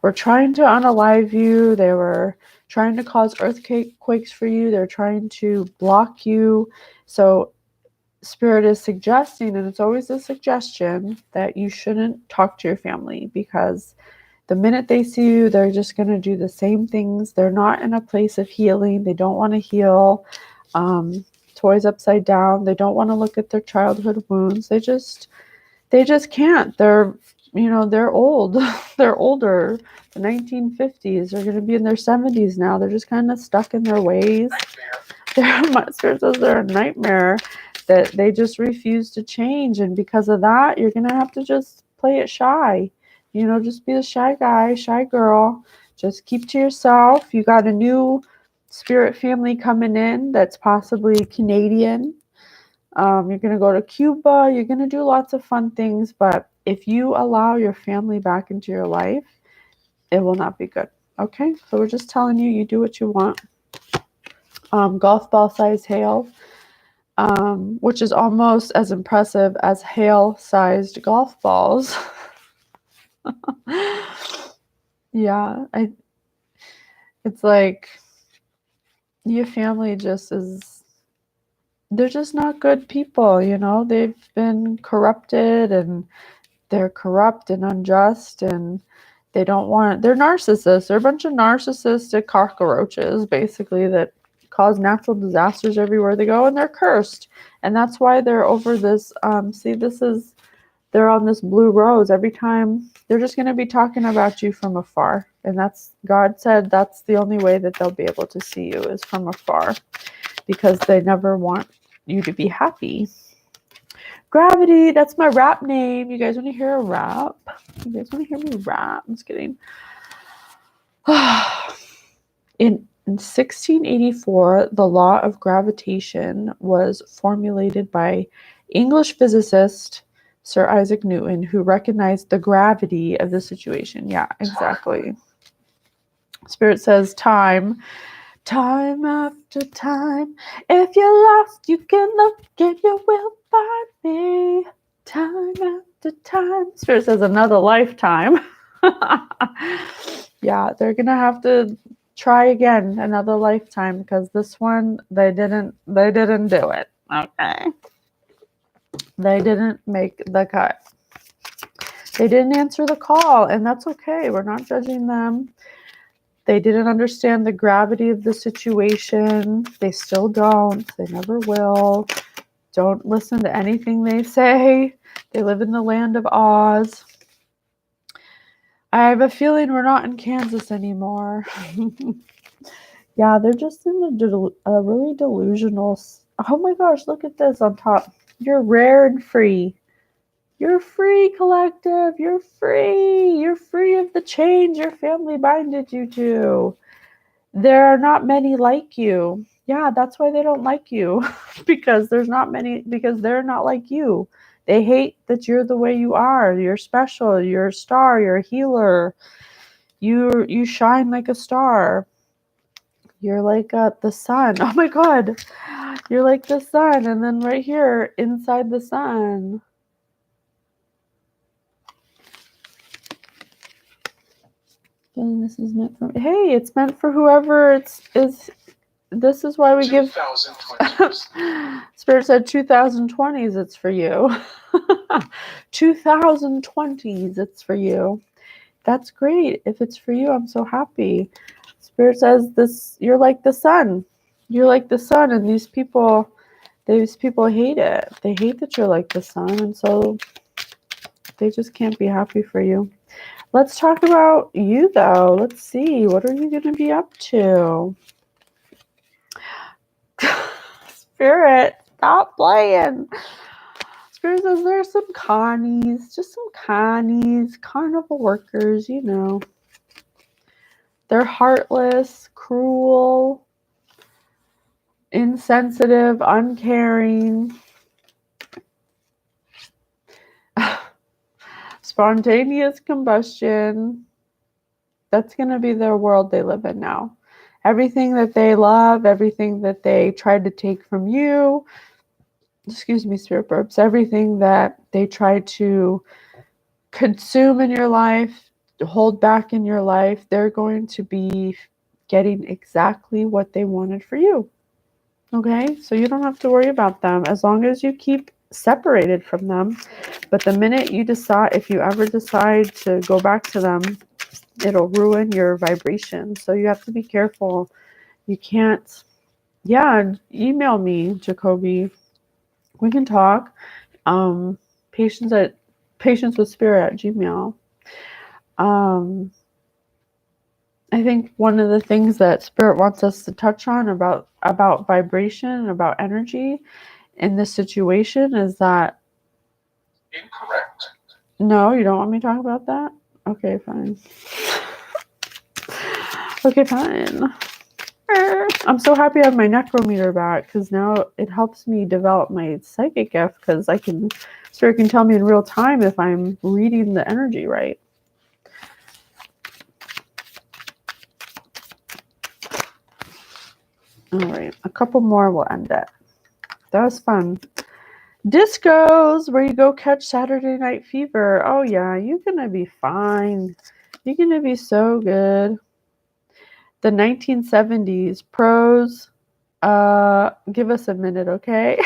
S1: were trying to unalive you. They were trying to cause earthquakes for you. They're trying to block you. So Spirit is suggesting, and it's always a suggestion, that you shouldn't talk to your family because the minute they see you, they're just going to do the same things. They're not in a place of healing. They don't want to heal. Toys upside down. They don't want to look at their childhood wounds. They just can't. They're old. They're older. The 1950s. They're going to be in their 70s now. They're just kind of stuck in their ways. They're a nightmare that they just refuse to change. And because of that, you're going to have to just play it shy. Just be the shy guy, shy girl. Just keep to yourself. You got a new spirit family coming in that's possibly Canadian. You're going to go to Cuba. You're going to do lots of fun things. But if you allow your family back into your life, it will not be good. Okay? So we're just telling you, you do what you want. Golf ball size hail, which is almost as impressive as hail-sized golf balls. Yeah, it's like your family they're just not good people, they've been corrupted and they're corrupt and unjust and they're narcissists. They're a bunch of narcissistic cockroaches, basically, that cause natural disasters everywhere they go, and they're cursed. And that's why they're over this, they're on this blue rose. Every time they're just going to be talking about you from afar. And God said that's the only way that they'll be able to see you is from afar, because they never want you to be happy. Gravity, that's my rap name. You guys want to hear a rap? You guys want to hear me rap? I'm just kidding. In 1684, the law of gravitation was formulated by English physicist Sir Isaac Newton, who recognized the gravity of the situation. Yeah, exactly. Spirit says time after time. If you're lost, you can look and you will find me. Time after time. Spirit says another lifetime. Yeah, they're gonna have to try again another lifetime because this one they didn't do it. Okay. They didn't make the cut. They didn't answer the call, and that's okay. We're not judging them. They didn't understand the gravity of the situation. They still don't. They never will. Don't listen to anything they say. They live in the land of Oz. I have a feeling we're not in Kansas anymore. Yeah, they're just in a really delusional. Oh my gosh, look at this on top. You're rare and free. You're free, collective. You're free. You're free of the chains your family binded you to. There are not many like you. Yeah, that's why they don't like you. Because there's not many, because they're not like you. They hate that you're the way you are. You're special. You're a star. You're a healer. You shine like a star. You're like the sun. Oh my God. You're like the sun. And then right here inside the sun. And this is meant for, hey, it's meant for whoever is. This is why we give.
S2: 2020s.
S1: Spirit said 2020s, it's for you. 2020s, it's for you. That's great. If it's for you, I'm so happy. Spirit says this, you're like the sun. You're like the sun, and these people hate it. They hate that you're like the sun, and so they just can't be happy for you. Let's talk about you, though. Let's see. What are you going to be up to? Spirit, stop playing. Spirit says there's some connies, just some connies, carnival workers, you know. They're heartless, cruel, insensitive, uncaring, spontaneous combustion. That's going to be their world they live in now. Everything that they love, everything that they tried to take from you, excuse me, spirit burps, everything that they try to consume in your life, hold back in your life, they're going to be getting exactly what they wanted for you. Okay? So you don't have to worry about them as long as you keep separated from them. But the minute you decide, if you ever decide to go back to them, it'll ruin your vibration. So you have to be careful. You can't, yeah, email me, Jacoby. We can talk. Patiencewithspirit@gmail. I think one of the things that Spirit wants us to touch on about vibration and about energy in this situation is that.
S2: Incorrect.
S1: No, you don't want me to talk about that? Okay, fine. Okay, fine. I'm so happy I have my necrometer back because now it helps me develop my psychic gift because Spirit can tell me in real time if I'm reading the energy right. All right, a couple more will end it. That was fun. Discos, where you go catch Saturday Night Fever. Oh yeah, you're gonna be fine. You're gonna be so good. The 1970s pros. Give us a minute, okay?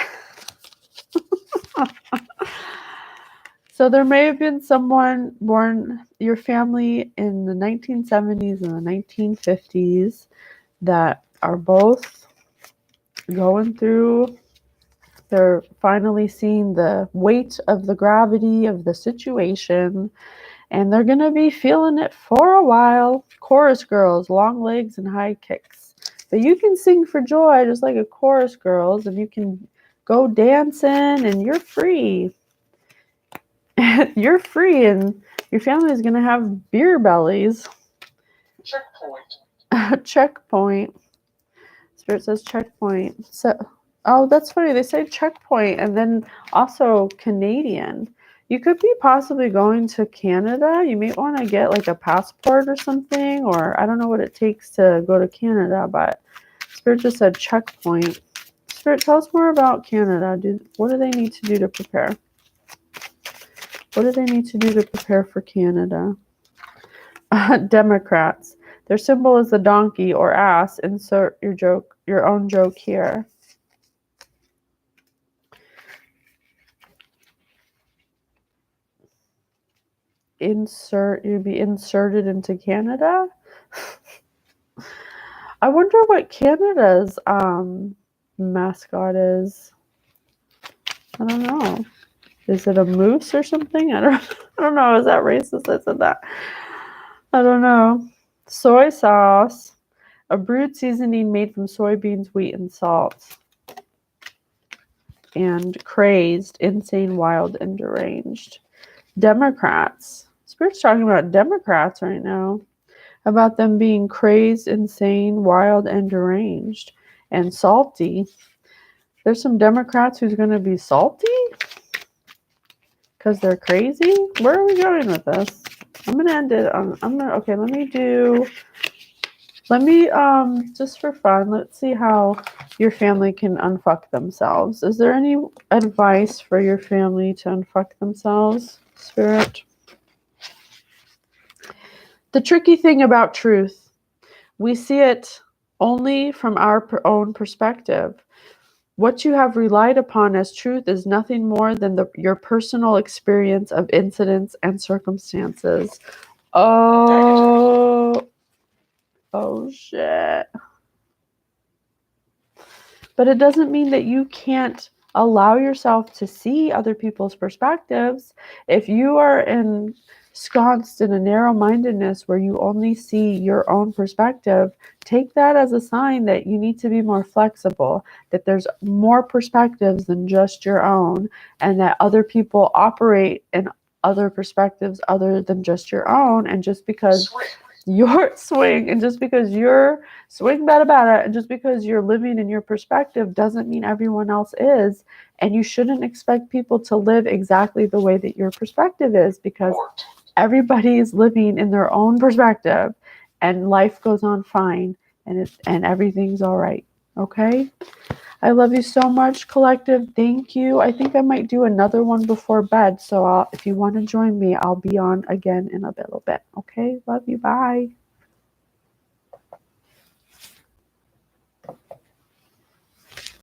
S1: So there may have been someone born your family in the 1970s and the 1950s that are both going through. They're finally seeing the weight of the gravity of the situation, and they're going to be feeling it for a while. Chorus girls, long legs and high kicks. But you can sing for joy just like a chorus girls, and you can go dancing, and you're free. You're free, and your family is going to have beer bellies.
S2: Checkpoint.
S1: Checkpoint. Spirit says checkpoint. So, oh, that's funny. They say checkpoint and then also Canadian. You could be possibly going to Canada. You may want to get like a passport or something, or I don't know what it takes to go to Canada, but Spirit just said checkpoint. Spirit, tell us more about Canada. What do they need to do to prepare? What do they need to do to prepare for Canada? Democrats. Their symbol is the donkey or ass. Insert your own joke here. You'd be inserted into Canada? I wonder what Canada's mascot is. I don't know. Is it a moose or something? I don't know. Is that racist? I said that. I don't know. Soy sauce, a brewed seasoning made from soybeans, wheat, and salt. And crazed, insane, wild, and deranged. Democrats. Spirit's talking about Democrats right now. About them being crazed, insane, wild, and deranged. And salty. There's some Democrats who's going to be salty? Because they're crazy? Where are we going with this? I'm going to end it on, okay, let me, just for fun, let's see how your family can unfuck themselves. Is there any advice for your family to unfuck themselves, Spirit? The tricky thing about truth, we see it only from our own perspective. What you have relied upon as truth is nothing more than your personal experience of incidents and circumstances. Oh shit. But it doesn't mean that you can't allow yourself to see other people's perspectives. If you are ensconced in a narrow-mindedness where you only see your own perspective, take that as a sign that you need to be more flexible, that there's more perspectives than just your own, and that other people operate in other perspectives other than just your own. And just because you're swing bada, and just because you're living in your perspective doesn't mean everyone else is. And you shouldn't expect people to live exactly the way that your perspective is, because everybody is living in their own perspective, and life goes on fine, and everything's all right. Okay? I love you so much, collective. Thank you. I think I might do another one before bed. So if you want to join me, I'll be on again in a little bit. Okay? Love you. Bye.